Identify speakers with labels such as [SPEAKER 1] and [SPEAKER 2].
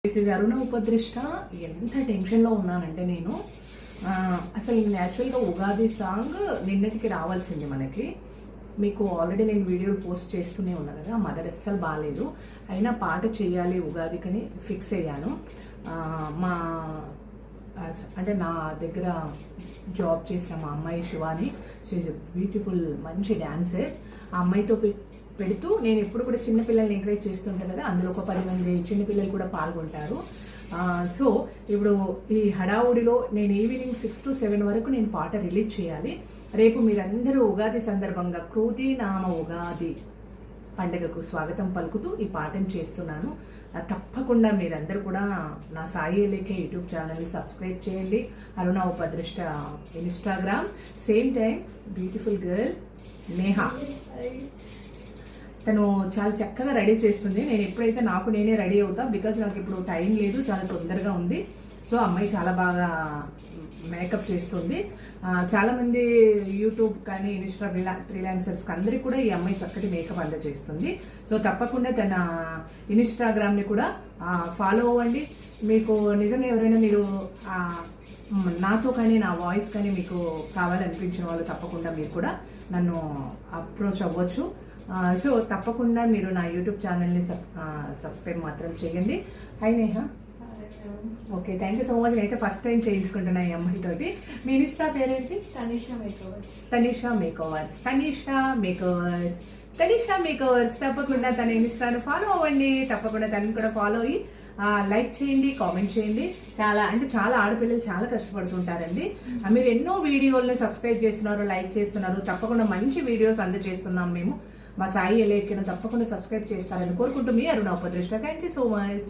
[SPEAKER 1] This is అరుణ ఉపదృష్ట. ఎంత టెన్షన్లో ఉన్నానంటే నేను అసలు యాక్చువల్గా ఉగాది సాంగ్ నిన్నటికి రావాల్సింది మనకి. మీకు ఆల్రెడీ నేను వీడియోలు పోస్ట్ చేస్తూనే ఉన్నా కదా. మదర్ అస్సలు బాగాలేదు, అయినా పాట చేయాలి ఉగాదికని ఫిక్స్ అయ్యాను. మా అంటే నా దగ్గర జాబ్ చేసిన మా అమ్మాయి శివాని, షీ ఈజ్ బ్యూటిఫుల్, మంచి డ్యాన్సర్. ఆ అమ్మాయితో పెడుతూ నేను ఎప్పుడు కూడా చిన్నపిల్లల్ని ఎంకరేజ్ చేస్తుంటాను కదా, అందులో ఒక 10 మంది చిన్నపిల్లలు కూడా పాల్గొంటారు. సో ఇప్పుడు ఈ హడావుడిలో నేను ఈవినింగ్ 6 to 7 వరకు నేను పాట రిలీజ్ చేయాలి. రేపు మీరందరూ ఉగాది సందర్భంగా కృతి నామ ఉగాది పండుగకు స్వాగతం పలుకుతూ ఈ పాటను చేస్తున్నాను. తప్పకుండా మీరందరూ కూడా నా సాయి లేఖ యూట్యూబ్ ఛానల్ని సబ్స్క్రైబ్ చేయండి. Aruna Upadrushta Instagram. Same time beautiful girl Neha, తను చాలా చక్కగా రెడీ చేస్తుంది. నేను ఎప్పుడైతే నేనే రెడీ అవుతా, బికాజ్ నాకు ఇప్పుడు టైం లేదు, చాలా తొందరగా ఉంది. సో అమ్మాయి చాలా బాగా మేకప్ చేస్తుంది. చాలామంది యూట్యూబ్ కానీ ఇన్స్టా ఫ్రీలాన్సర్స్కి అందరికీ కూడా ఈ అమ్మాయి చక్కటి మేకప్ అందజేస్తుంది. సో తప్పకుండా తన ఇన్స్టాగ్రామ్ని కూడా ఫాలో అవ్వండి. మీకు నిజంగా ఎవరైనా మీరు నాతో కానీ నా వాయిస్ కానీ మీకు కావాలనిపించిన వాళ్ళు తప్పకుండా మీరు కూడా నన్ను అప్రోచ్ అవ్వచ్చు. సో తప్పకుండా మీరు నా యూట్యూబ్ ఛానల్ని సబ్స్క్రైబ్ మాత్రం చేయండి. High Neha. Okay, thank you so much. అయితే ఫస్ట్ టైం చేయించుకుంటున్నా ఈ అమ్మాయితోటి. మీ ఇన్స్టా పేరేంటి?
[SPEAKER 2] Tanisha makeovers.
[SPEAKER 1] Tanisha makeovers. Tanisha makeovers. Tanisha makeovers. తప్పకుండా తన ఇన్స్టాను ఫాలో అవ్వండి. తప్పకుండా తనని కూడా ఫాలో అయ్యి లైక్ చేయండి, కామెంట్ చేయండి. చాలా ఆడపిల్లలు చాలా కష్టపడుతుంటారండి. మీరు ఎన్నో వీడియోల్ని సబ్స్క్రైబ్ చేస్తున్నారు, లైక్ చేస్తున్నారు. తప్పకుండా మంచి వీడియోస్ అందజేస్తున్నాం మేము. మా సాయి లేఖను తప్పకుండా సబ్స్క్రైబ్ చేస్తారని కోరుకుంటూ మీ Aruna Upadrushta. Thank you so much.